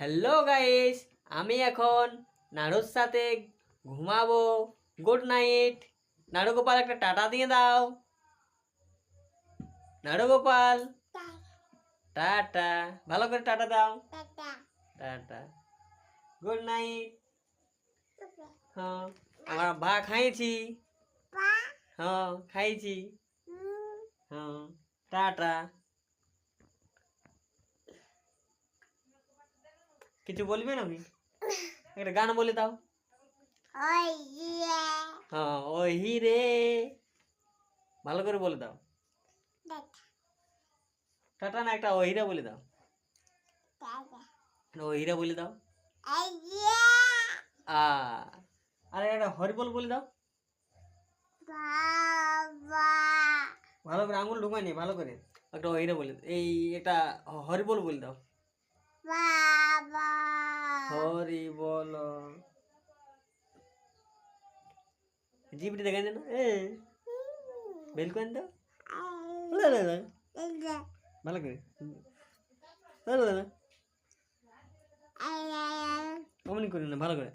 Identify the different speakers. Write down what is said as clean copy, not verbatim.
Speaker 1: Hello guys, আমি এখন নাড়ুর সাথে ঘুমাবো। Good night. নাড়ু গোপাল একটা টাটা দিয়ে দাও। নাড়ু গোপাল টাটা, ভালো করে টাটা দাও। Tata, good night. হ্যাঁ, আমার ভা খাইছি। হ্যাঁ খাইছি। হ্যাঁ, টাটা। কিছু বলবে নাকি? একটা গান বলে দাও। হ্যাঁ, ওই রে, ভালো করে বলে দাও। টাটা না, একটা ওহিরা বলে দাও। ওহিরা বলে দাও। আ আরে একটা হরিবল বলে দাও। ভালো করে আঙুল ঢুকাই নি, ভালো করে একটা ওহিরা বলে দাও। এই একটা হরিবল বলে দাও। হরি বল। জিবটি দেখাই দেন বেল করেন দাও। ভালো করে অমনি করি না, ভালো করে